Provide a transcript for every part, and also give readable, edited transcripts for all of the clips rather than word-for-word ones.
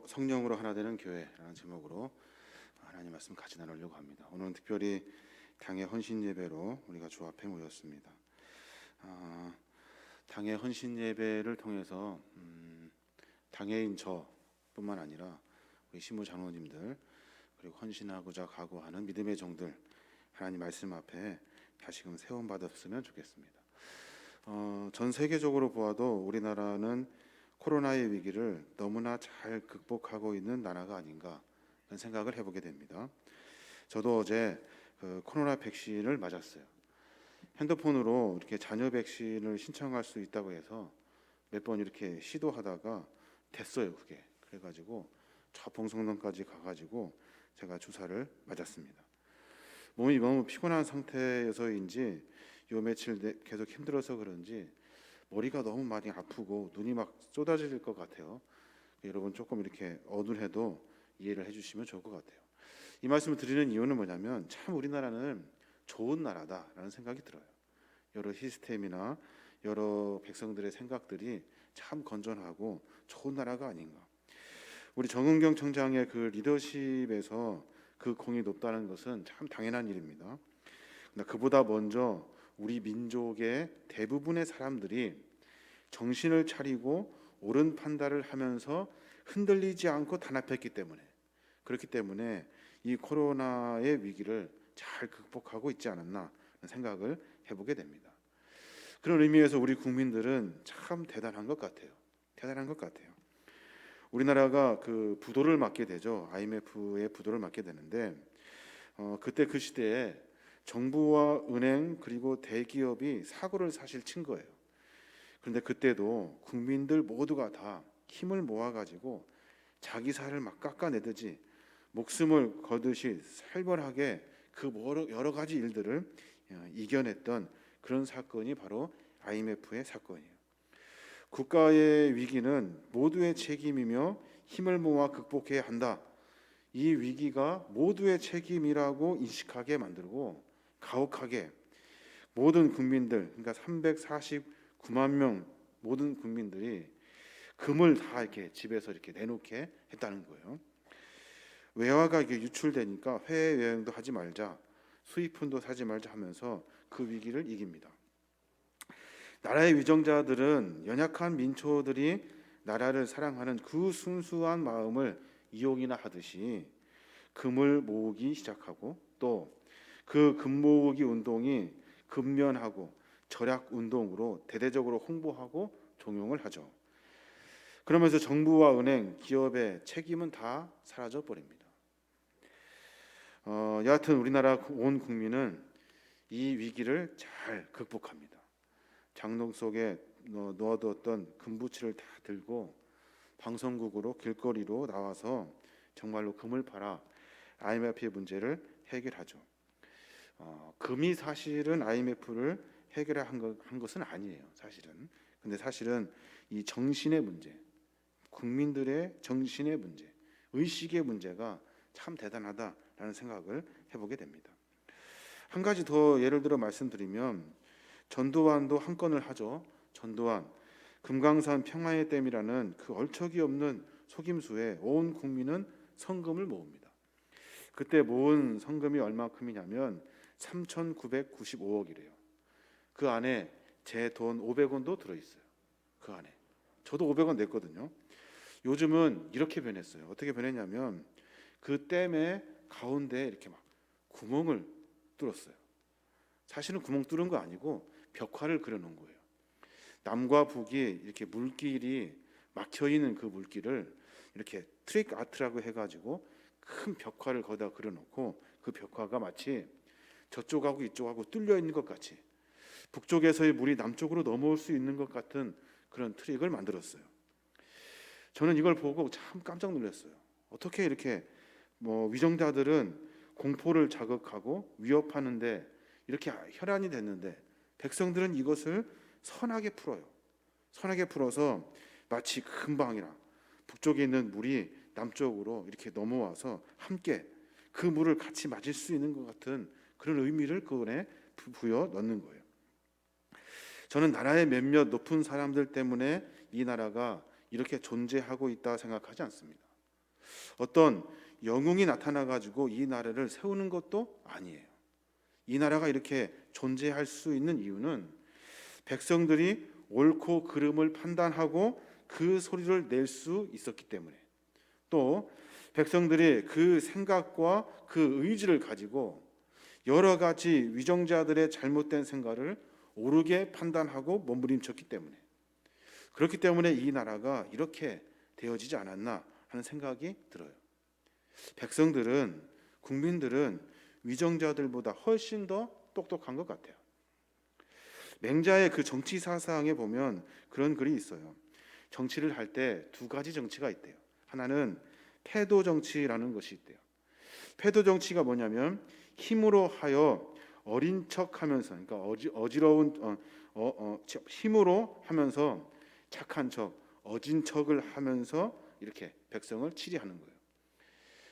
성령으로 하나 되는 교회라는 제목으로 하나님 말씀 같이 나누려고 합니다. 오늘은 특별히 당의 헌신 예배로 우리가 주 앞에 모였습니다. 당의 헌신 예배를 통해서 당회인 저뿐만 아니라 우리 신부 장로님들 그리고 헌신하고자 각오하는 믿음의 종들 하나님 말씀 앞에 다시금 세움 받았으면 좋겠습니다. 전 세계적으로 보아도 우리나라는 코로나의 위기를 너무나 잘 극복하고 있는 나라가 아닌가 그런 생각을 해보게 됩니다. 저도 어제 코로나 백신을 맞았어요. 핸드폰으로 이렇게 자녀 백신을 신청할 수 있다고 해서 몇 번 이렇게 시도하다가 됐어요. 그게 그래가지고 저 봉성동까지 가가지고 제가 주사를 맞았습니다. 몸이 너무 피곤한 상태여서인지 요 며칠 계속 힘들어서 그런지 머리가 너무 많이 아프고 눈이 막 쏟아질 것 같아요. 여러분 조금 이렇게 어눌해도 이해를 해주시면 좋을 것 같아요. 이 말씀을 드리는 이유는 뭐냐면 참 우리나라는 좋은 나라다라는 생각이 들어요. 여러 시스템이나 여러 백성들의 생각들이 참 건전하고 좋은 나라가 아닌가. 우리 정은경 청장의 그 리더십에서 그 공이 높다는 것은 참 당연한 일입니다. 그러나 그보다 먼저 우리 민족의 대부분의 사람들이 정신을 차리고 옳은 판단을 하면서 흔들리지 않고 단합했기 때문에 그렇기 때문에 이 코로나의 위기를 잘 극복하고 있지 않았나 생각을 해보게 됩니다. 그런 의미에서 우리 국민들은 참 대단한 것 같아요. 대단한 것 같아요. 우리나라가 그 부도를 맞게 되죠. IMF의 부도를 맞게 되는데 그때 그 시대에 정부와 은행 그리고 대기업이 사고를 사실 친 거예요. 그런데 그때도 국민들 모두가 다 힘을 모아가지고 자기 살을 막 깎아내듯이 목숨을 거듯이 살벌하게 그 여러 가지 일들을 이겨냈던 그런 사건이 바로 IMF의 사건이에요. 국가의 위기는 모두의 책임이며 힘을 모아 극복해야 한다. 이 위기가 모두의 책임이라고 인식하게 만들고 가혹하게 모든 국민들, 그러니까 349만 명 모든 국민들이 금을 다 이렇게 집에서 이렇게 내놓게 했다는 거예요. 외화가 이게 유출되니까 해외 여행도 하지 말자, 수입품도 사지 말자 하면서 그 위기를 이깁니다. 나라의 위정자들은 연약한 민초들이 나라를 사랑하는 그 순수한 마음을 이용이나 하듯이 금을 모으기 시작하고 또 그 금모으기 운동이 근면하고 절약 운동으로 대대적으로 홍보하고 종용을 하죠. 그러면서 정부와 은행, 기업의 책임은 다 사라져 버립니다. 여하튼 우리나라 온 국민은 이 위기를 잘 극복합니다. 장롱 속에 넣어뒀던 금부치를 다 들고 방송국으로 길거리로 나와서 정말로 금을 팔아 IMF의 문제를 해결하죠. 금이 사실은 IMF를 해결한 것은 아니에요. 사실은. 근데 사실은 이 정신의 문제, 국민들의 정신의 문제, 의식의 문제가 참 대단하다라는 생각을 해보게 됩니다. 한 가지 더 예를 들어 말씀드리면 전두환도 한 건을 하죠. 전두환 금강산 평화의 댐이라는 그 얼척이 없는 속임수에 온 국민은 성금을 모읍니다. 그때 모은 성금이 얼마큼이냐면 3,995억이래요. 그 안에 제 돈 500원도 들어있어요. 그 안에. 저도 500원 냈거든요. 요즘은 이렇게 변했어요. 어떻게 변했냐면 그 댐의 가운데 이렇게 막 구멍을 뚫었어요. 사실은 구멍 뚫은 거 아니고 벽화를 그려놓은 거예요. 남과 북이 이렇게 물길이 막혀 있는 그 물길을 이렇게 트릭 아트라고 해가지고 큰 벽화를 거기다 그려놓고 그 벽화가 마치 저쪽하고 이쪽하고 뚫려 있는 것 같이 북쪽에서의 물이 남쪽으로 넘어올 수 있는 것 같은 그런 트릭을 만들었어요. 저는 이걸 보고 참 깜짝 놀랐어요. 어떻게 이렇게 위정자들은 공포를 자극하고 위협하는데 이렇게 혈안이 됐는데 백성들은 이것을 선하게 풀어요. 선하게 풀어서 마치 금방이나 북쪽에 있는 물이 남쪽으로 이렇게 넘어와서 함께 그 물을 같이 마실 수 있는 것 같은 그런 의미를 그 안에 부여 넣는 거예요. 저는 나라의 몇몇 높은 사람들 때문에 이 나라가 이렇게 존재하고 있다 생각하지 않습니다. 어떤 영웅이 나타나 가지고 이 나라를 세우는 것도 아니에요. 이 나라가 이렇게 존재할 수 있는 이유는 백성들이 옳고 그름을 판단하고 그 소리를 낼 수 있었기 때문에, 또 백성들이 그 생각과 그 의지를 가지고 여러 가지 위정자들의 잘못된 생각을 옳게 판단하고 몸부림쳤기 때문에, 그렇기 때문에 이 나라가 이렇게 되어지지 않았나 하는 생각이 들어요. 백성들은, 국민들은 위정자들보다 훨씬 더 똑똑한 것 같아요. 맹자의 그 정치 사상에 보면 그런 글이 있어요. 정치를 할 때 두 가지 정치가 있대요. 하나는 패도 정치라는 것이 있대요. 패도 정치가 뭐냐면 힘으로 하여 어린 척하면서, 그러니까 어지러운 힘으로 하면서 착한 척, 어진 척을 하면서 이렇게 백성을 치리하는 거예요.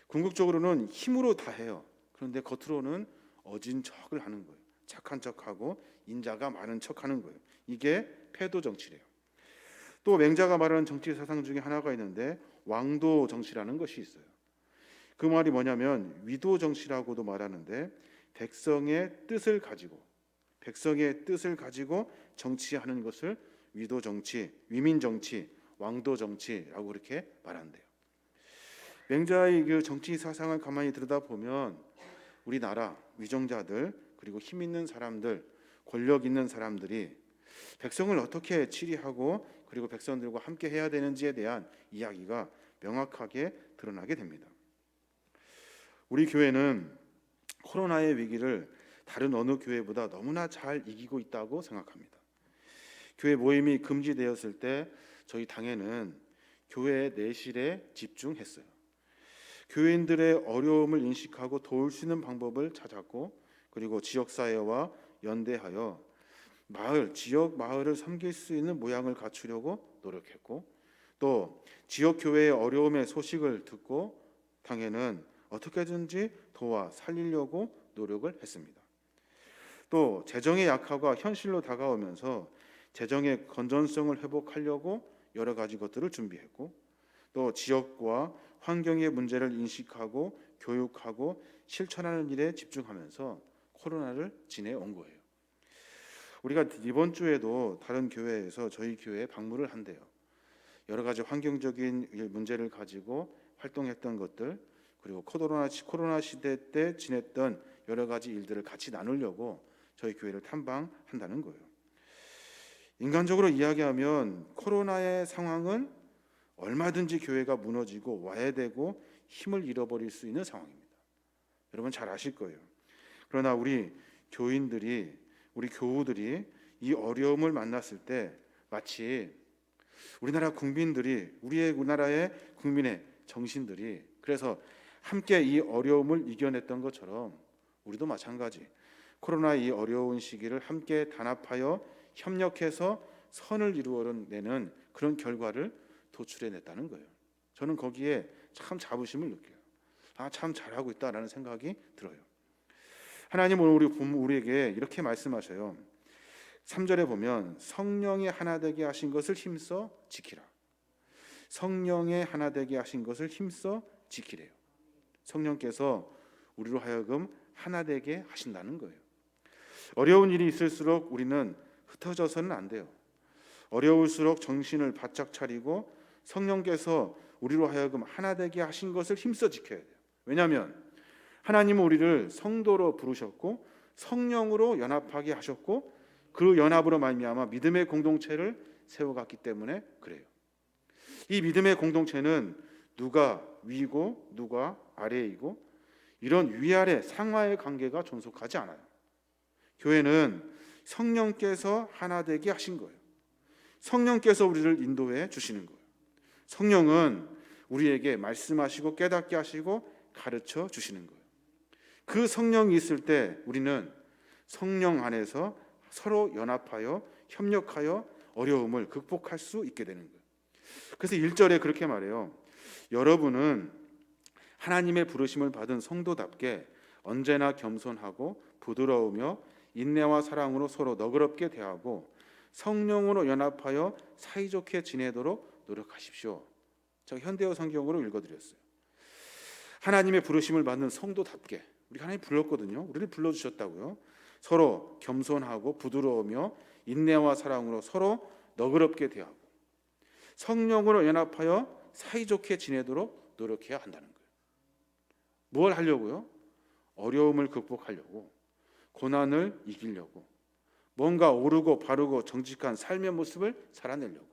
궁극적으로는 힘으로 다 해요. 그런데 겉으로는 어진 척을 하는 거예요. 착한 척하고 인자가 많은 척하는 거예요. 이게 패도 정치래요. 또 맹자가 말하는 정치 사상 중에 하나가 있는데 왕도 정치라는 것이 있어요. 그 말이 뭐냐면 위도 정치라고도 말하는데 백성의 뜻을 가지고 정치하는 것을 위도 정치, 위민 정치, 왕도 정치라고 그렇게 말한대요. 맹자의 그 정치 사상을 가만히 들여다보면 우리나라 위정자들, 그리고 힘 있는 사람들, 권력 있는 사람들이 백성을 어떻게 치리하고 그리고 백성들과 함께 해야 되는지에 대한 이야기가 명확하게 드러나게 됩니다. 우리 교회는 코로나의 위기를 다른 어느 교회보다 너무나 잘 이기고 있다고 생각합니다. 교회 모임이 금지되었을 때 저희 당회는 교회 내실에 집중했어요. 교인들의 어려움을 인식하고 도울 수 있는 방법을 찾았고, 그리고 지역사회와 연대하여 지역 마을을 섬길 수 있는 모양을 갖추려고 노력했고, 또 지역 교회의 어려움의 소식을 듣고 당회는 어떻게든지 도와 살리려고 노력을 했습니다. 또 재정의 약화가 현실로 다가오면서 재정의 건전성을 회복하려고 여러 가지 것들을 준비했고, 또 지역과 환경의 문제를 인식하고 교육하고 실천하는 일에 집중하면서 코로나를 지내온 거예요. 우리가 이번 주에도 다른 교회에서 저희 교회에 방문을 한대요. 여러 가지 환경적인 문제를 가지고 활동했던 것들, 그리고 코로나 시대 때 지냈던 여러 가지 일들을 같이 나누려고 저희 교회를 탐방한다는 거예요. 인간적으로 이야기하면 코로나의 상황은 얼마든지 교회가 무너지고 와야 되고 힘을 잃어버릴 수 있는 상황입니다. 여러분 잘 아실 거예요. 그러나 우리 교인들이, 우리 교우들이 이 어려움을 만났을 때 마치 우리나라 국민들이, 우리나라의 국민의 정신들이 그래서 함께 이 어려움을 이겨냈던 것처럼 우리도 마찬가지 코로나의 이 어려운 시기를 함께 단합하여 협력해서 선을 이루어내는 그런 결과를 도출해냈다는 거예요. 저는 거기에 참 자부심을 느껴요. 참 잘하고 있다라는 생각이 들어요. 하나님은 우리에게 이렇게 말씀하셔요. 3절에 보면 성령의 하나 되게 하신 것을 힘써 지키라. 성령의 하나 되게 하신 것을 힘써 지키래요. 성령께서 우리로 하여금 하나 되게 하신다는 거예요. 어려운 일이 있을수록 우리는 흩어져서는 안 돼요. 어려울수록 정신을 바짝 차리고 성령께서 우리로 하여금 하나 되게 하신 것을 힘써 지켜야 돼요. 왜냐하면 하나님은 우리를 성도로 부르셨고 성령으로 연합하게 하셨고 그 연합으로 말미암아 믿음의 공동체를 세워갔기 때문에 그래요. 이 믿음의 공동체는 누가 위고 누가 아래이고 이런 위아래 상하의 관계가 존속하지 않아요. 교회는 성령께서 하나 되게 하신 거예요. 성령께서 우리를 인도해 주시는 거예요. 성령은 우리에게 말씀하시고 깨닫게 하시고 가르쳐 주시는 거예요. 그 성령이 있을 때 우리는 성령 안에서 서로 연합하여 협력하여 어려움을 극복할 수 있게 되는 거예요. 그래서 1절에 그렇게 말해요. 여러분은 하나님의 부르심을 받은 성도답게 언제나 겸손하고 부드러우며 인내와 사랑으로 서로 너그럽게 대하고 성령으로 연합하여 사이좋게 지내도록 노력하십시오. 제가 현대어 성경으로 읽어드렸어요. 하나님의 부르심을 받는 성도답게 우리가 하나님 불렀거든요. 우리를 불러주셨다고요. 서로 겸손하고 부드러우며 인내와 사랑으로 서로 너그럽게 대하고 성령으로 연합하여 사이좋게 지내도록 노력해야 한다는 거예요. 뭘 하려고요? 어려움을 극복하려고, 고난을 이기려고, 뭔가 옳고 바르고 정직한 삶의 모습을 살아내려고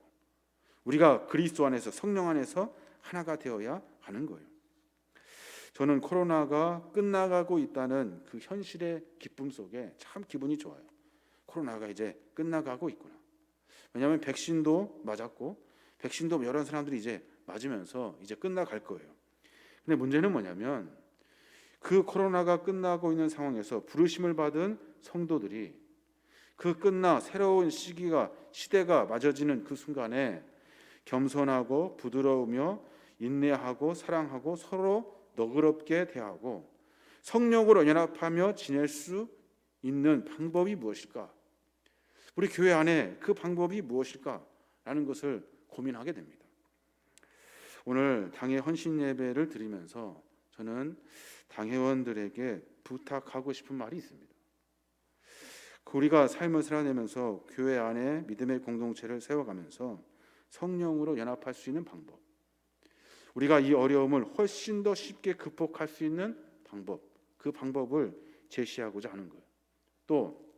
우리가 그리스도 안에서 성령 안에서 하나가 되어야 하는 거예요. 저는 코로나가 끝나가고 있다는 그 현실의 기쁨 속에 참 기분이 좋아요. 코로나가 이제 끝나가고 있구나. 왜냐하면 백신도 맞았고 백신도 여러 사람들이 이제 맞으면서 이제 끝나갈 거예요. 근데 문제는 뭐냐면 그 코로나가 끝나고 있는 상황에서 부르심을 받은 성도들이 그 끝나 새로운 시대가 맞아지는 그 순간에 겸손하고 부드러우며 인내하고 사랑하고 서로 너그럽게 대하고 성령으로 연합하며 지낼 수 있는 방법이 무엇일까? 우리 교회 안에 그 방법이 무엇일까라는 것을 고민하게 됩니다. 오늘 당회 헌신 예배를 드리면서 저는 당회원들에게 부탁하고 싶은 말이 있습니다. 우리가 삶을 살아내면서 교회 안에 믿음의 공동체를 세워가면서 성령으로 연합할 수 있는 방법, 우리가 이 어려움을 훨씬 더 쉽게 극복할 수 있는 방법, 그 방법을 제시하고자 하는 거예요. 또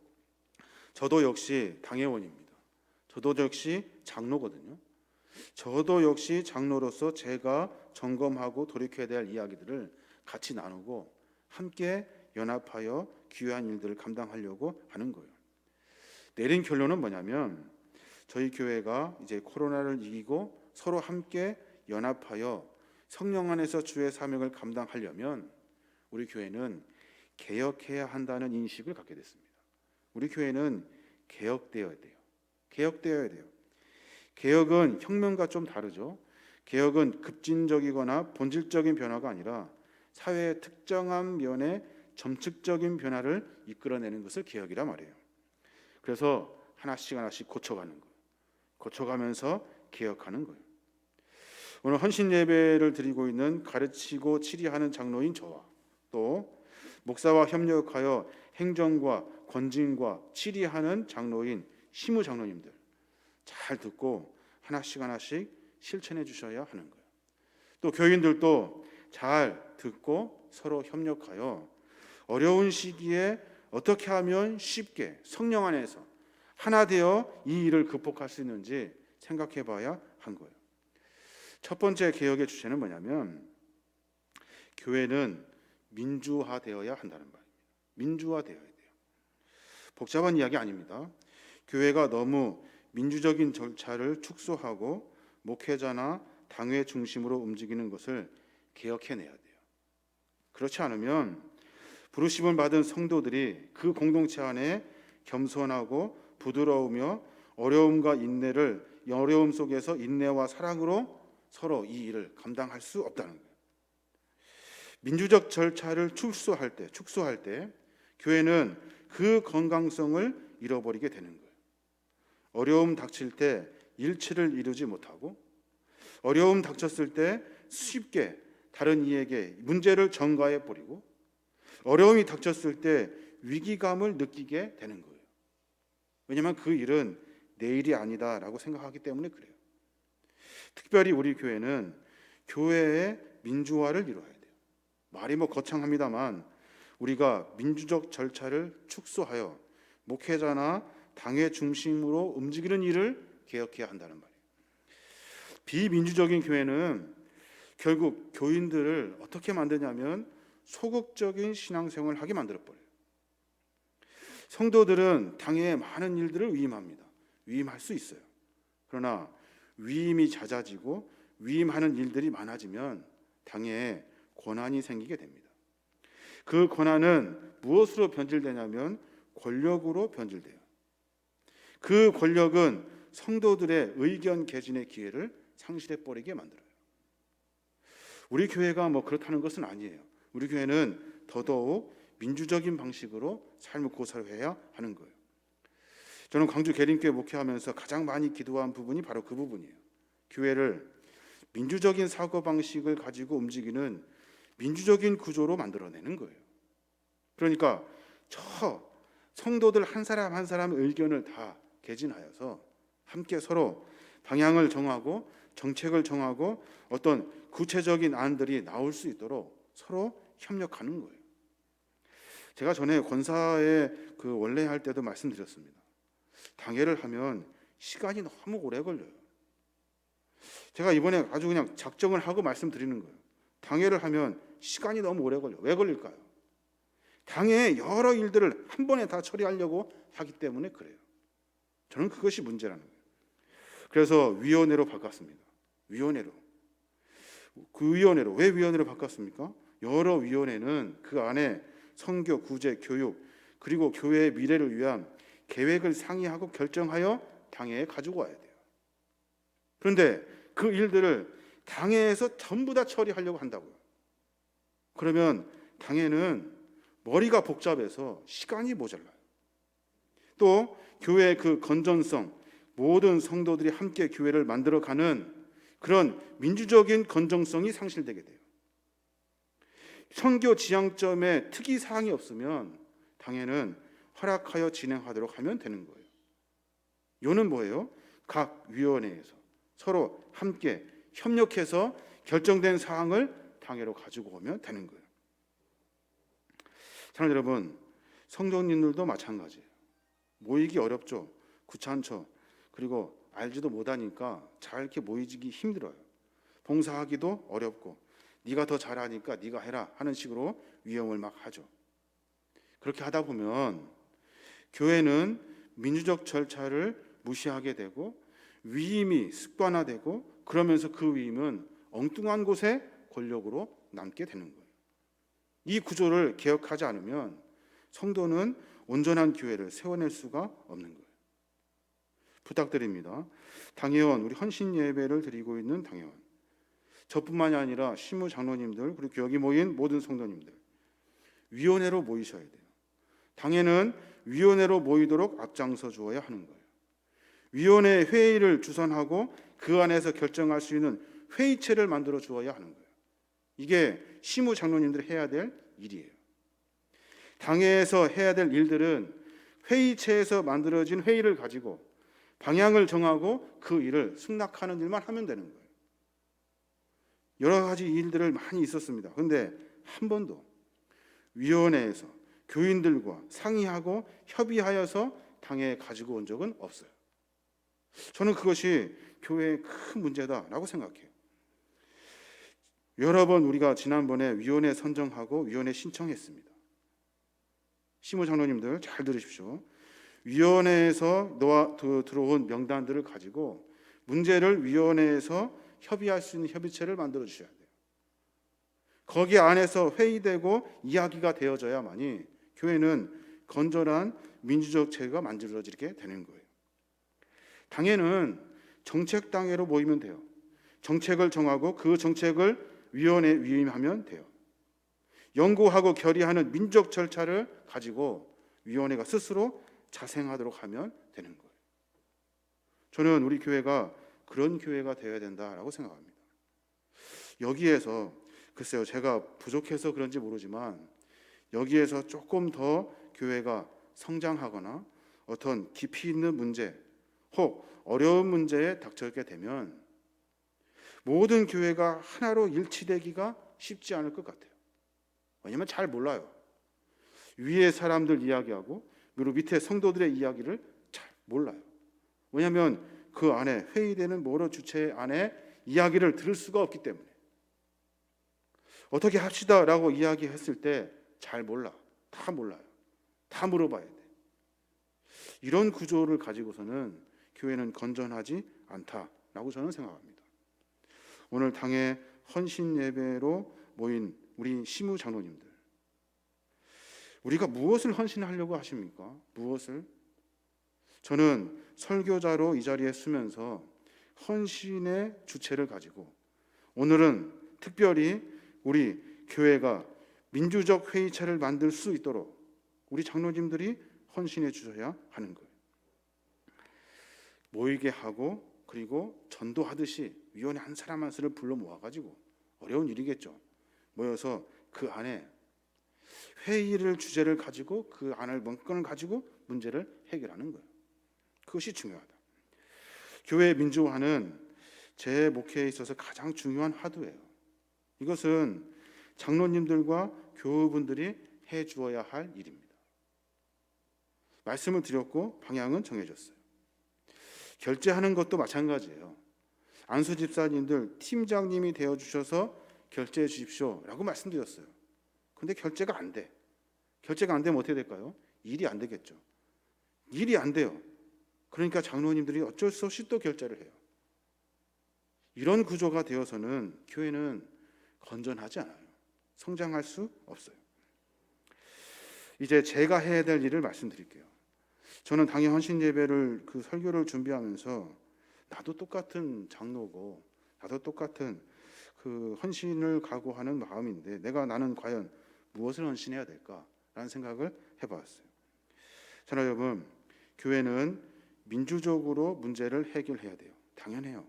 저도 역시 당회원입니다. 저도 역시 장로거든요. 저도 역시 장로로서 제가 점검하고 돌이켜야 될 이야기들을 같이 나누고 함께 연합하여 귀한 일들을 감당하려고 하는 거예요. 내린 결론은 뭐냐면 저희 교회가 이제 코로나를 이기고 서로 함께 연합하여 성령 안에서 주의 사명을 감당하려면 우리 교회는 개혁해야 한다는 인식을 갖게 됐습니다. 우리 교회는 개혁되어야 돼요. 개혁되어야 돼요. 개혁은 혁명과 좀 다르죠. 개혁은 급진적이거나 본질적인 변화가 아니라 사회의 특정한 면의 점측적인 변화를 이끌어내는 것을 개혁이라 말해요. 그래서 하나씩 고쳐가는 거예요. 고쳐가면서 개혁하는 거예요. 오늘 헌신 예배를 드리고 있는 가르치고 치리하는 장로인 저와 또 목사와 협력하여 행정과 권징과 치리하는 장로인 시무 장로님들 잘 듣고 하나씩 실천해 주셔야 하는 거예요. 또 교인들도 잘 듣고 서로 협력하여 어려운 시기에 어떻게 하면 쉽게 성령 안에서 하나 되어 이 일을 극복할 수 있는지 생각해 봐야 한 거예요. 첫 번째 개혁의 주제는 뭐냐면 교회는 민주화되어야 한다는 말입니다. 민주화되어야 돼요. 복잡한 이야기 아닙니다. 교회가 너무 민주적인 절차를 축소하고 목회자나 당회 중심으로 움직이는 것을 개혁해내야 돼요. 그렇지 않으면 부르심을 받은 성도들이 그 공동체 안에 겸손하고 부드러우며 어려움 속에서 인내와 사랑으로 서로 이 일을 감당할 수 없다는 거예요. 민주적 절차를 축소할 때 교회는 그 건강성을 잃어버리게 되는 거예요. 어려움 닥칠 때 일치를 이루지 못하고 어려움 닥쳤을 때 쉽게 다른 이에게 문제를 전가해 버리고 어려움이 닥쳤을 때 위기감을 느끼게 되는 거예요. 왜냐하면 그 일은 내 일이 아니다라고 생각하기 때문에 그래요. 특별히 우리 교회는 교회의 민주화를 이루어야 돼요. 말이 거창합니다만 우리가 민주적 절차를 축소하여 목회자나 당회 중심으로 움직이는 일을 개혁해야 한다는 말이에요. 비민주적인 교회는 결국 교인들을 어떻게 만드냐면 소극적인 신앙생활을 하게 만들어버려요. 성도들은 당회에 많은 일들을 위임합니다. 위임할 수 있어요. 그러나 위임이 잦아지고 위임하는 일들이 많아지면 당회에 권한이 생기게 됩니다. 그 권한은 무엇으로 변질되냐면 권력으로 변질돼요. 그 권력은 성도들의 의견 개진의 기회를 상실해버리게 만들어요. 우리 교회가 그렇다는 것은 아니에요. 우리 교회는 더더욱 민주적인 방식으로 삶을 고살해야 하는 거예요. 저는 광주 계림교회 목회하면서 가장 많이 기도한 부분이 바로 그 부분이에요. 교회를 민주적인 사고방식을 가지고 움직이는 민주적인 구조로 만들어내는 거예요. 그러니까 저 성도들 한 사람 한 사람의 의견을 다 개진하여서 함께 서로 방향을 정하고 정책을 정하고 어떤 구체적인 안들이 나올 수 있도록 서로 협력하는 거예요. 제가 전에 권사의 그 원래 할 때도 말씀드렸습니다. 당회를 하면 시간이 너무 오래 걸려요. 제가 이번에 아주 그냥 작정을 하고 말씀드리는 거예요. 당회를 하면 시간이 너무 오래 걸려요. 왜 걸릴까요? 당회의 여러 일들을 한 번에 다 처리하려고 하기 때문에 그래요. 저는 그것이 문제라는 거예요. 그래서 위원회로 바꿨습니다. 위원회로. 그 위원회로. 왜 위원회로 바꿨습니까? 여러 위원회는 그 안에 선교, 구제, 교육 그리고 교회의 미래를 위한 계획을 상의하고 결정하여 당회에 가지고 와야 돼요. 그런데 그 일들을 당회에서 전부 다 처리하려고 한다고요. 그러면 당회는 머리가 복잡해서 시간이 모자라요. 또 교회의 그 건전성, 모든 성도들이 함께 교회를 만들어가는 그런 민주적인 건전성이 상실되게 돼요. 선교 지향점에 특이 사항이 없으면 당회는 허락하여 진행하도록 하면 되는 거예요. 요는 뭐예요? 각 위원회에서 서로 함께 협력해서 결정된 사항을 당회로 가지고 오면 되는 거예요. 사랑하는 여러분, 성도님들도 마찬가지예요. 모이기 어렵죠. 귀찮죠. 그리고 알지도 못하니까 잘 이렇게 모이기 힘들어요. 봉사하기도 어렵고 네가 더 잘하니까 네가 해라 하는 식으로 위험을 막 하죠. 그렇게 하다 보면 교회는 민주적 절차를 무시하게 되고 위임이 습관화되고 그러면서 그 위임은 엉뚱한 곳에 권력으로 남게 되는 거예요. 이 구조를 개혁하지 않으면 성도는 온전한 교회를 세워낼 수가 없는 거예요. 부탁드립니다. 당회원, 우리 헌신 예배를 드리고 있는 당회원, 저뿐만이 아니라 시무 장로님들 그리고 여기 모인 모든 성도님들 위원회로 모이셔야 돼요. 당회는 위원회로 모이도록 앞장서 주어야 하는 거예요. 위원회 회의를 주선하고 그 안에서 결정할 수 있는 회의체를 만들어 주어야 하는 거예요. 이게 시무 장로님들이 해야 될 일이에요. 당회에서 해야 될 일들은 회의체에서 만들어진 회의를 가지고 방향을 정하고 그 일을 승낙하는 일만 하면 되는 거예요. 여러 가지 일들을 많이 있었습니다. 그런데 한 번도 위원회에서 교인들과 상의하고 협의하여서 당회에 가지고 온 적은 없어요. 저는 그것이 교회의 큰 문제다라고 생각해요. 여러 번 우리가 지난번에 위원회 선정하고 위원회 신청했습니다. 시무 장로님들 잘 들으십시오. 위원회에서 들어온 명단들을 가지고 문제를 위원회에서 협의할 수 있는 협의체를 만들어 주셔야 돼요. 거기 안에서 회의되고 이야기가 되어져야만이 교회는 건전한 민주적 체계가 만들어지게 되는 거예요. 당회는 정책 당회로 모이면 돼요. 정책을 정하고 그 정책을 위원회에 위임하면 돼요. 연구하고 결의하는 민족 절차를 가지고 위원회가 스스로 자생하도록 하면 되는 거예요. 저는 우리 교회가 그런 교회가 되어야 된다라고 생각합니다. 여기에서 글쎄요, 제가 부족해서 그런지 모르지만 여기에서 조금 더 교회가 성장하거나 어떤 깊이 있는 문제 혹 어려운 문제에 닥쳐게 되면 모든 교회가 하나로 일치되기가 쉽지 않을 것 같아요. 왜냐하면 잘 몰라요. 위에 사람들 이야기하고 그리고 밑에 성도들의 이야기를 잘 몰라요. 왜냐하면 그 안에 회의되는 여러 주체 안에 이야기를 들을 수가 없기 때문에 어떻게 합시다라고 이야기했을 때 잘 몰라. 다 몰라요. 다 물어봐야 돼. 이런 구조를 가지고서는 교회는 건전하지 않다라고 저는 생각합니다. 오늘 당의 헌신 예배로 모인 우리 시무 장로님들, 우리가 무엇을 헌신하려고 하십니까? 무엇을? 저는 설교자로 이 자리에 서면서 헌신의 주체를 가지고 오늘은 특별히 우리 교회가 민주적 회의체를 만들 수 있도록 우리 장로님들이 헌신해 주셔야 하는 거예요. 모이게 하고 그리고 전도하듯이 위원회 한 사람 한 사람을 불러 모아가지고, 어려운 일이겠죠, 모여서 그 안에 회의를 주제를 가지고 그 안을 문건을 가지고 문제를 해결하는 거예요. 그것이 중요하다. 교회 민주화는 제 목회에 있어서 가장 중요한 화두예요. 이것은 장로님들과 교우분들이 해 주어야 할 일입니다. 말씀을 드렸고 방향은 정해졌어요. 결제하는 것도 마찬가지예요. 안수 집사님들 팀장님이 되어 주셔서 결제해 주십시오라고 말씀드렸어요. 근데 결제가 안 돼. 결제가 안 되면 어떻게 될까요? 일이 안 되겠죠. 일이 안 돼요. 그러니까 장로님들이 어쩔 수 없이 또 결제를 해요. 이런 구조가 되어서는 교회는 건전하지 않아요. 성장할 수 없어요. 이제 제가 해야 될 일을 말씀드릴게요. 저는 당일 헌신 예배를 그 설교를 준비하면서 나도 똑같은 장로고 나도 똑같은 그 헌신을 각오하는 마음인데 나는 과연 무엇을 헌신해야 될까라는 생각을 해봤어요. 자, 여러분, 교회는 민주적으로 문제를 해결해야 돼요. 당연해요.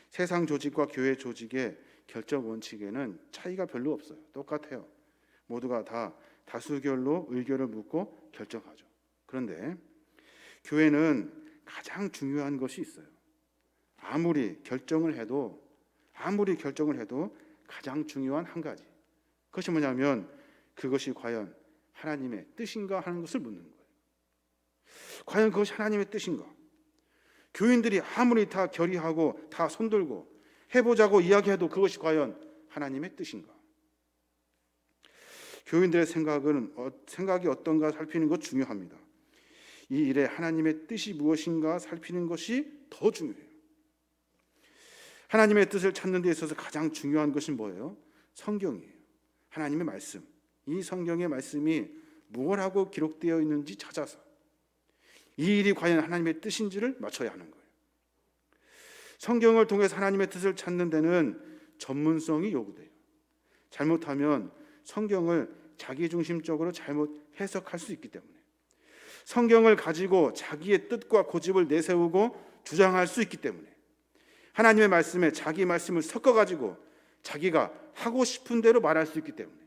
세상 조직과 교회 조직의 결정 원칙에는 차이가 별로 없어요. 똑같아요. 모두가 다 다수결로 의견을 묻고 결정하죠. 그런데 교회는 가장 중요한 것이 있어요. 아무리 결정을 해도 가장 중요한 한 가지, 그것이 뭐냐면 그것이 과연 하나님의 뜻인가 하는 것을 묻는 거예요. 과연 그것이 하나님의 뜻인가? 교인들이 아무리 다 결의하고 다 손들고 해보자고 이야기해도 그것이 과연 하나님의 뜻인가? 교인들의 생각이 어떤가 살피는 것 중요합니다. 이 일에 하나님의 뜻이 무엇인가 살피는 것이 더 중요해요. 하나님의 뜻을 찾는 데 있어서 가장 중요한 것은 뭐예요? 성경이에요. 하나님의 말씀. 이 성경의 말씀이 무엇하고 기록되어 있는지 찾아서 이 일이 과연 하나님의 뜻인지를 맞춰야 하는 거예요. 성경을 통해서 하나님의 뜻을 찾는 데는 전문성이 요구돼요. 잘못하면 성경을 자기중심적으로 잘못 해석할 수 있기 때문에, 성경을 가지고 자기의 뜻과 고집을 내세우고 주장할 수 있기 때문에, 하나님의 말씀에 자기 말씀을 섞어가지고 자기가 하고 싶은 대로 말할 수 있기 때문에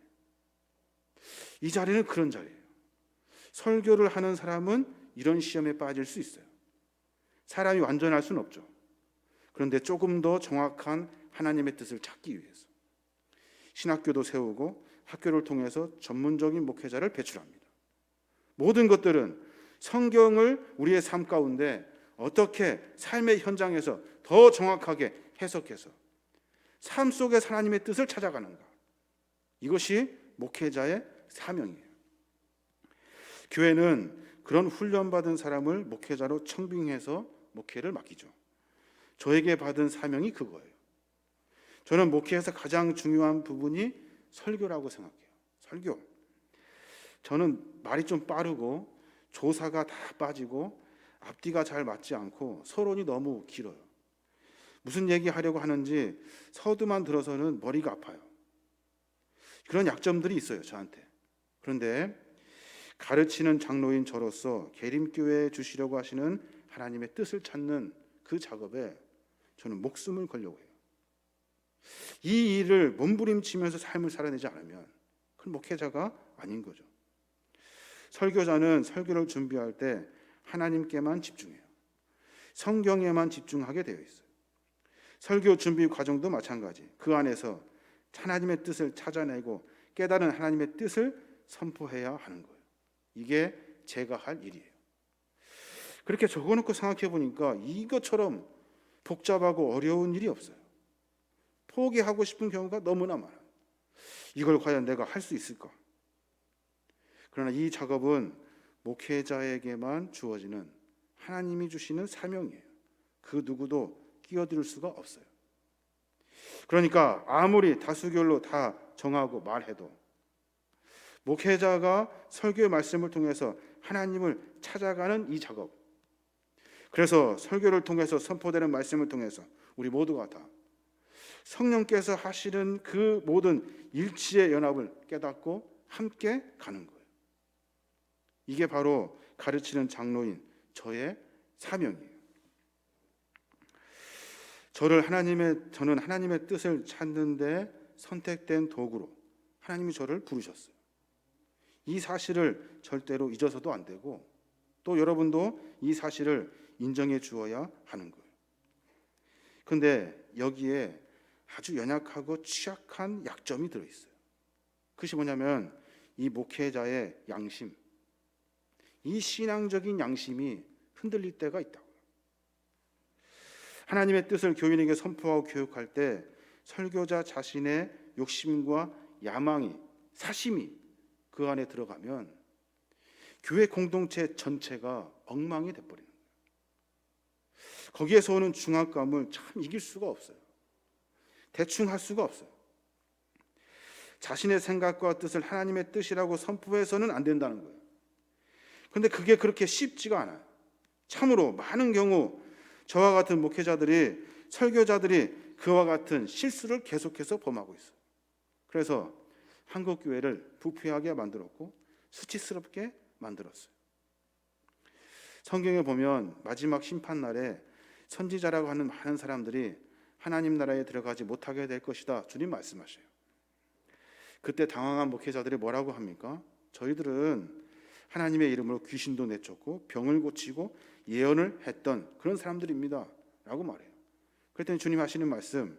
이 자리는 그런 자리예요. 설교를 하는 사람은 이런 시험에 빠질 수 있어요. 사람이 완전할 수는 없죠. 그런데 조금 더 정확한 하나님의 뜻을 찾기 위해서 신학교도 세우고 학교를 통해서 전문적인 목회자를 배출합니다. 모든 것들은 성경을 우리의 삶 가운데 어떻게 삶의 현장에서 더 정확하게 해석해서 삶 속에 하나님의 뜻을 찾아가는가, 이것이 목회자의 사명이에요. 교회는 그런 훈련받은 사람을 목회자로 청빙해서 목회를 맡기죠. 저에게 받은 사명이 그거예요. 저는 목회에서 가장 중요한 부분이 설교라고 생각해요. 설교. 저는 말이 좀 빠르고 조사가 다 빠지고 앞뒤가 잘 맞지 않고 서론이 너무 길어요. 무슨 얘기하려고 하는지 서두만 들어서는 머리가 아파요. 그런 약점들이 있어요, 저한테. 그런데 가르치는 장로인 저로서 계림교회에 주시려고 하시는 하나님의 뜻을 찾는 그 작업에 저는 목숨을 걸려고 해요. 이 일을 몸부림치면서 삶을 살아내지 않으면 그건 목회자가 아닌 거죠. 설교자는 설교를 준비할 때 하나님께만 집중해요. 성경에만 집중하게 되어 있어요. 설교 준비 과정도 마찬가지. 그 안에서 하나님의 뜻을 찾아내고 깨달은 하나님의 뜻을 선포해야 하는 거예요. 이게 제가 할 일이에요. 그렇게 적어놓고 생각해 보니까 이것처럼 복잡하고 어려운 일이 없어요. 포기하고 싶은 경우가 너무나 많아요. 이걸 과연 내가 할 수 있을까? 그러나 이 작업은 목회자에게만 주어지는 하나님이 주시는 사명이에요. 그 누구도 끼어들 수가 없어요. 그러니까 아무리 다수결로 다 정하고 말해도 목회자가 설교의 말씀을 통해서 하나님을 찾아가는 이 작업, 그래서 설교를 통해서 선포되는 말씀을 통해서 우리 모두가 다 성령께서 하시는 그 모든 일치의 연합을 깨닫고 함께 가는 거예요. 이게 바로 가르치는 장로인 저의 사명이에요. 저는 하나님의 뜻을 찾는데 선택된 도구로 하나님이 저를 부르셨어요. 이 사실을 절대로 잊어서도 안 되고, 또 여러분도 이 사실을 인정해 주어야 하는 거예요. 그런데 여기에 아주 연약하고 취약한 약점이 들어있어요. 그것이 뭐냐면 이 목회자의 양심, 이 신앙적인 양심이 흔들릴 때가 있다고요. 하나님의 뜻을 교인에게 선포하고 교육할 때 설교자 자신의 욕심과 야망이, 사심이 그 안에 들어가면 교회 공동체 전체가 엉망이 돼버리는 거예요. 거기에서 오는 중압감을 참 이길 수가 없어요. 대충 할 수가 없어요. 자신의 생각과 뜻을 하나님의 뜻이라고 선포해서는 안 된다는 거예요. 그런데 그게 그렇게 쉽지가 않아요. 참으로 많은 경우 저와 같은 목회자들이, 설교자들이 그와 같은 실수를 계속해서 범하고 있어요. 그래서 한국교회를 부패하게 만들었고 수치스럽게 만들었어요. 성경에 보면 마지막 심판날에 선지자라고 하는 많은 사람들이 하나님 나라에 들어가지 못하게 될 것이다, 주님 말씀하셔요. 그때 당황한 목회자들이 뭐라고 합니까? 저희들은 하나님의 이름으로 귀신도 내쫓고 병을 고치고 예언을 했던 그런 사람들입니다 라고 말해요. 그랬더니 주님 하시는 말씀,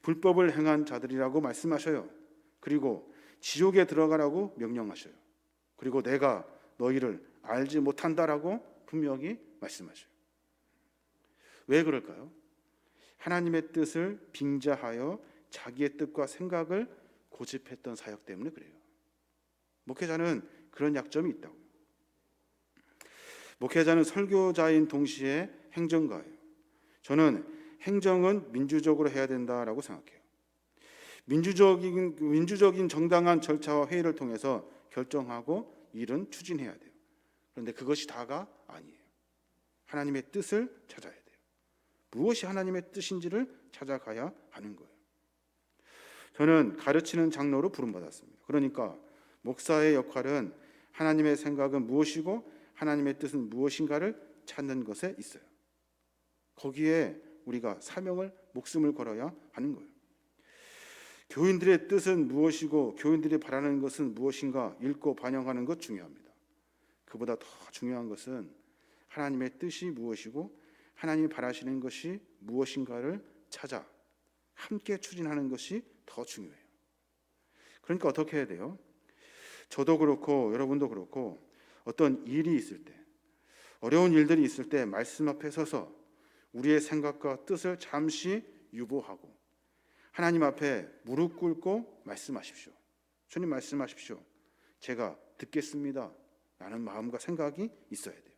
불법을 행한 자들이라고 말씀하셔요. 그리고 지옥에 들어가라고 명령하셔요. 그리고 내가 너희를 알지 못한다라고 분명히 말씀하셔요. 왜 그럴까요? 하나님의 뜻을 빙자하여 자기의 뜻과 생각을 고집했던 사역 때문에 그래요. 목회자는 그런 약점이 있다고요. 목회자는 설교자인 동시에 행정가예요. 저는 행정은 민주적으로 해야 된다라고 생각해요. 민주적인 정당한 절차와 회의를 통해서 결정하고 일은 추진해야 돼요. 그런데 그것이 다가 아니에요. 하나님의 뜻을 찾아야 돼요. 무엇이 하나님의 뜻인지를 찾아가야 하는 거예요. 저는 가르치는 장로로 부름받았습니다. 그러니까 목사의 역할은 하나님의 생각은 무엇이고 하나님의 뜻은 무엇인가를 찾는 것에 있어요. 거기에 우리가 사명을, 목숨을 걸어야 하는 거예요. 교인들의 뜻은 무엇이고 교인들이 바라는 것은 무엇인가 읽고 반영하는 것 중요합니다. 그보다 더 중요한 것은 하나님의 뜻이 무엇이고 하나님이 바라시는 것이 무엇인가를 찾아 함께 추진하는 것이 더 중요해요. 그러니까 어떻게 해야 돼요? 저도 그렇고 여러분도 그렇고 어떤 일이 있을 때, 어려운 일들이 있을 때 말씀 앞에 서서 우리의 생각과 뜻을 잠시 유보하고 하나님 앞에 무릎 꿇고 말씀하십시오. 주님 말씀하십시오. 제가 듣겠습니다 라는 마음과 생각이 있어야 돼요.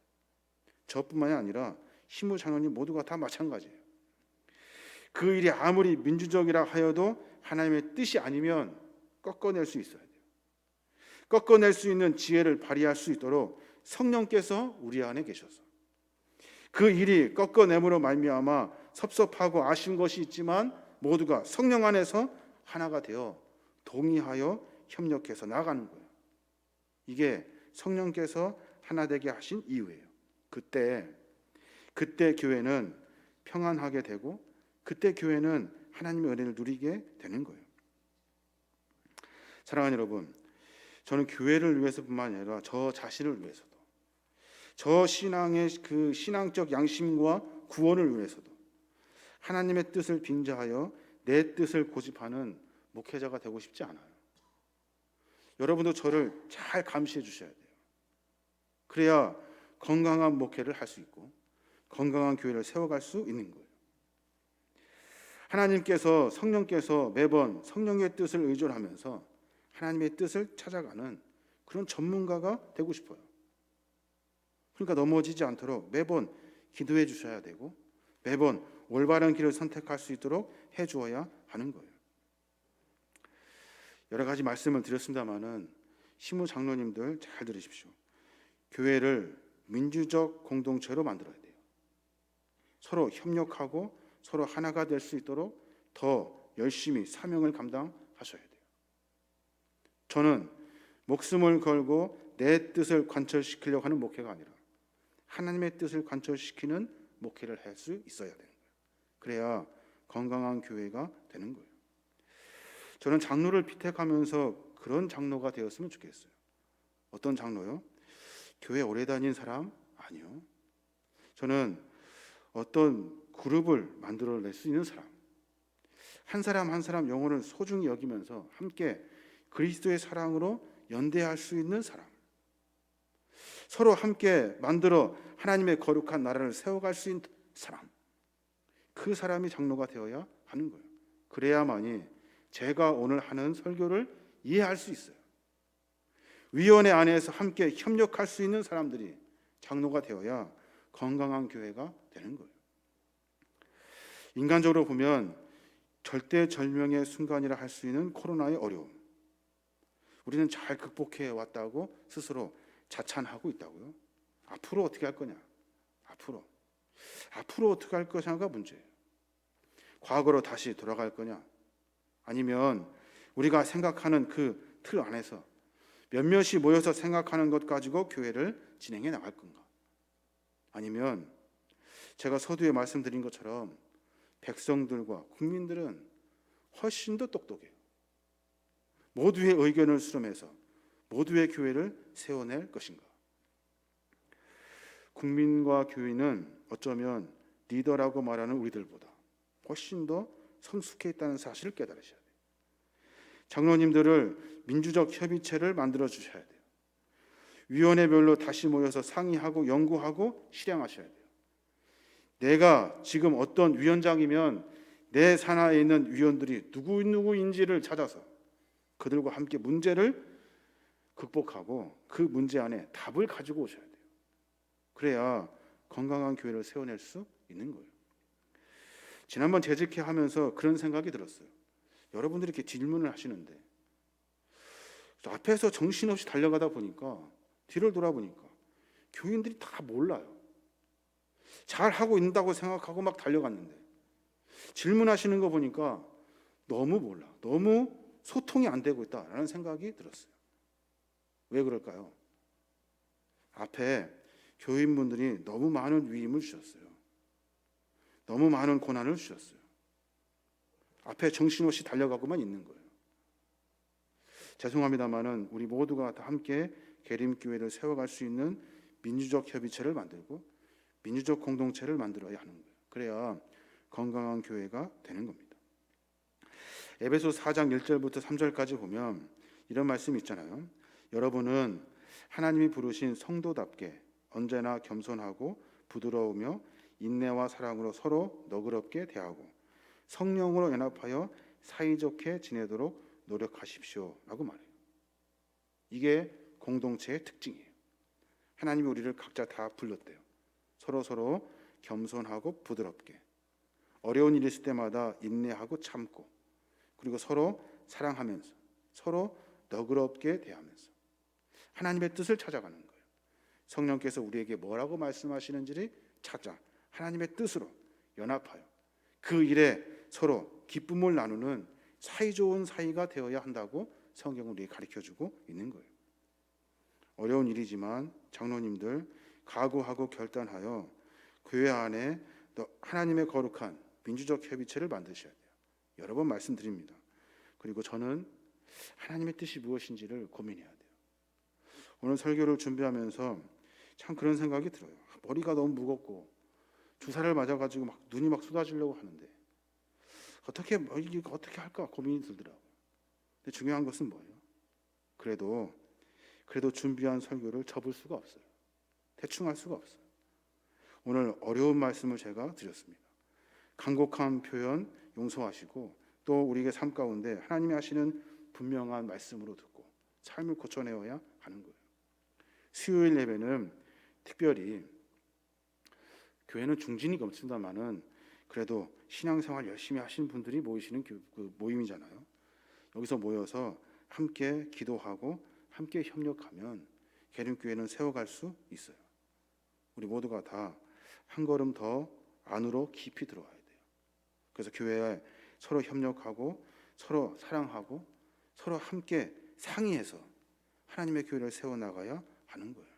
저뿐만이 아니라 시무 장로님 모두가 다 마찬가지예요. 그 일이 아무리 민주적이라 하여도 하나님의 뜻이 아니면 꺾어낼 수 있어야 돼요. 꺾어낼 수 있는 지혜를 발휘할 수 있도록 성령께서 우리 안에 계셔서 그 일이 꺾어냄으로 말미암아 섭섭하고 아쉬운 것이 있지만 모두가 성령 안에서 하나가 되어 동의하여 협력해서 나가는 거예요. 이게 성령께서 하나 되게 하신 이유예요. 그때 교회는 평안하게 되고 그때 교회는 하나님의 은혜를 누리게 되는 거예요. 사랑하는 여러분, 저는 교회를 위해서뿐만 아니라 저 자신을 위해서도, 저 신앙의 그 신앙적 양심과 구원을 위해서도 하나님의 뜻을 빙자하여 내 뜻을 고집하는 목회자가 되고 싶지 않아요. 여러분도 저를 잘 감시해 주셔야 돼요. 그래야 건강한 목회를 할 수 있고 건강한 교회를 세워갈 수 있는 거예요. 하나님께서, 성령께서 매번 성령의 뜻을 의존하면서 하나님의 뜻을 찾아가는 그런 전문가가 되고 싶어요. 그러니까 넘어지지 않도록 매번 기도해 주셔야 되고 매번 올바른 길을 선택할 수 있도록 해 주어야 하는 거예요. 여러 가지 말씀을 드렸습니다마는 시무 장로님들 잘 들으십시오. 교회를 민주적 공동체로 만들어야 돼요. 서로 협력하고 서로 하나가 될 수 있도록 더 열심히 사명을 감당하셔야 돼요. 저는 목숨을 걸고 내 뜻을 관철시키려고 하는 목회가 아니라 하나님의 뜻을 관철시키는 목회를 할 수 있어야 되는 거예요. 그래야 건강한 교회가 되는 거예요. 저는 장로를 피택하면서 그런 장로가 되었으면 좋겠어요. 어떤 장로요? 교회 오래 다닌 사람? 아니요. 저는 어떤 그룹을 만들어낼 수 있는 사람, 한 사람 한 사람 영혼을 소중히 여기면서 함께 그리스도의 사랑으로 연대할 수 있는 사람, 서로 함께 만들어 하나님의 거룩한 나라를 세워갈 수 있는 사람, 그 사람이 장로가 되어야 하는 거예요. 그래야만이 제가 오늘 하는 설교를 이해할 수 있어요. 위원회 안에서 함께 협력할 수 있는 사람들이 장로가 되어야 건강한 교회가 되는 거예요. 인간적으로 보면 절대절명의 순간이라 할 수 있는 코로나의 어려움, 우리는 잘 극복해 왔다고 스스로 자찬하고 있다고요. 앞으로 어떻게 할 거냐? 앞으로 어떻게 할 것이냐가 문제예요. 과거로 다시 돌아갈 거냐? 아니면 우리가 생각하는 그 틀 안에서 몇몇이 모여서 생각하는 것 가지고 교회를 진행해 나갈 건가? 아니면 제가 서두에 말씀드린 것처럼 백성들과 국민들은 훨씬 더 똑똑해요. 모두의 의견을 수렴해서 모두의 교회를 세워낼 것인가? 국민과 교인은 어쩌면 리더라고 말하는 우리들보다 훨씬 더 성숙해 있다는 사실을 깨달으셔야 돼요. 장로님들을 민주적 협의체를 만들어 주셔야 돼요. 위원회별로 다시 모여서 상의하고 연구하고 실행하셔야 돼요. 내가 지금 어떤 위원장이면 내 산하에 있는 위원들이 누구인지를 찾아서 그들과 함께 문제를 극복하고 그 문제 안에 답을 가지고 오셔야 돼요. 그래야 건강한 교회를 세워낼 수 있는 거예요. 지난번 재직회 하면서 그런 생각이 들었어요. 여러분들이 이렇게 질문을 하시는데 앞에서 정신없이 달려가다 보니까 뒤를 돌아보니까 교인들이 다 몰라요. 잘하고 있다고 생각하고 막 달려갔는데 질문하시는 거 보니까 너무 몰라, 너무 소통이 안 되고 있다라는 생각이 들었어요. 왜 그럴까요? 앞에 교인분들이 너무 많은 위임을 주셨어요. 너무 많은 고난을 주셨어요. 앞에 정신없이 달려가고만 있는 거예요. 죄송합니다만은 우리 모두가 다 함께 계림교회를 세워갈 수 있는 민주적 협의체를 만들고 민주적 공동체를 만들어야 하는 거예요. 그래야 건강한 교회가 되는 겁니다. 에베소 4장 1절부터 3절까지 보면 이런 말씀이 있잖아요. 여러분은 하나님이 부르신 성도답게 언제나 겸손하고 부드러우며 인내와 사랑으로 서로 너그럽게 대하고 성령으로 연합하여 사이좋게 지내도록 노력하십시오 라고 말해요. 이게 공동체의 특징이에요. 하나님이 우리를 각자 다 불렀대요. 서로 겸손하고 부드럽게, 어려운 일이 있을 때마다 인내하고 참고, 그리고 서로 사랑하면서 서로 너그럽게 대하면서 하나님의 뜻을 찾아가는 거예요. 성령께서 우리에게 뭐라고 말씀하시는지를 찾아 하나님의 뜻으로 연합하여 그 일에 서로 기쁨을 나누는 사이좋은 사이가 되어야 한다고 성경은 우리에게 가르쳐주고 있는 거예요. 어려운 일이지만 장로님들 각오하고 결단하여 교회 안에 하나님의 거룩한 민주적 협의체를 만드셔야 돼요. 여러 번 말씀드립니다. 그리고 저는 하나님의 뜻이 무엇인지를 고민해야 돼요. 오늘 설교를 준비하면서 참 그런 생각이 들어요. 머리가 너무 무겁고 주사를 맞아가지고 막 눈이 막 쏟아지려고 하는데 어떻게 할까 고민이 들더라고요. 근데 중요한 것은 뭐예요? 그래도 준비한 설교를 접을 수가 없어요. 대충 할 수가 없어요. 오늘 어려운 말씀을 제가 드렸습니다. 간곡한 표현 용서하시고 또 우리에게 삶 가운데 하나님이 하시는 분명한 말씀으로 듣고 삶을 고쳐내어야 하는 거예요. 수요일 예배는 특별히 교회는 중진이 없습니다만은 그래도 신앙생활 열심히 하시는 분들이 모이시는 그 모임이잖아요. 여기서 모여서 함께 기도하고 함께 협력하면 계림교회는 세워갈 수 있어요. 우리 모두가 다 한 걸음 더 안으로 깊이 들어와야 돼요. 그래서 교회에 서로 협력하고 서로 사랑하고 서로 함께 상의해서 하나님의 교회를 세워나가야 하는 거예요.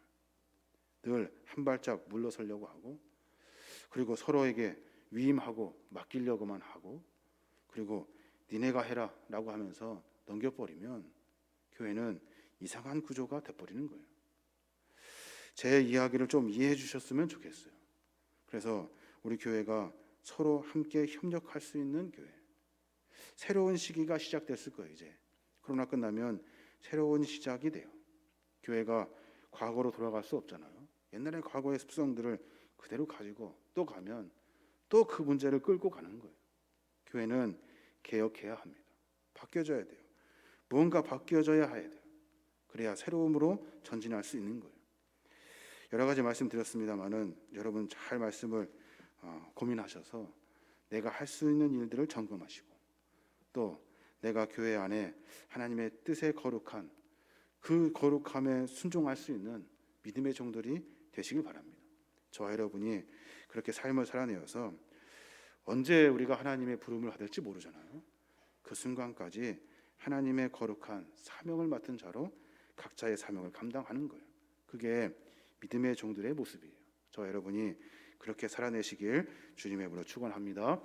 늘 한 발짝 물러서려고 하고 그리고 서로에게 위임하고 맡기려고만 하고, 그리고 니네가 해라 라고 하면서 넘겨버리면 교회는 이상한 구조가 돼버리는 거예요. 제 이야기를 좀 이해해 주셨으면 좋겠어요. 그래서 우리 교회가 서로 함께 협력할 수 있는 교회, 새로운 시기가 시작됐을 거예요. 이제 코로나 끝나면 새로운 시작이 돼요. 교회가 과거로 돌아갈 수 없잖아요. 옛날에 과거의 습성들을 그대로 가지고 또 가면 또 그 문제를 끌고 가는 거예요. 교회는 개혁해야 합니다. 바뀌어져야 돼요. 무언가 바뀌어져야 해야 돼요. 그래야 새로움으로 전진할 수 있는 거예요. 여러 가지 말씀드렸습니다마는 여러분 잘 말씀을 고민하셔서 내가 할 수 있는 일들을 점검하시고, 또 내가 교회 안에 하나님의 뜻에 거룩한 그 거룩함에 순종할 수 있는 믿음의 종들이 되시길 바랍니다. 저와 여러분이 그렇게 삶을 살아내어서 언제 우리가 하나님의 부름을 받을지 모르잖아요. 그 순간까지 하나님의 거룩한 사명을 맡은 자로 각자의 사명을 감당하는 거예요. 그게 믿음의 종들의 모습이에요. 저와 여러분이 그렇게 살아내시길 주님의 이름으로 축원합니다.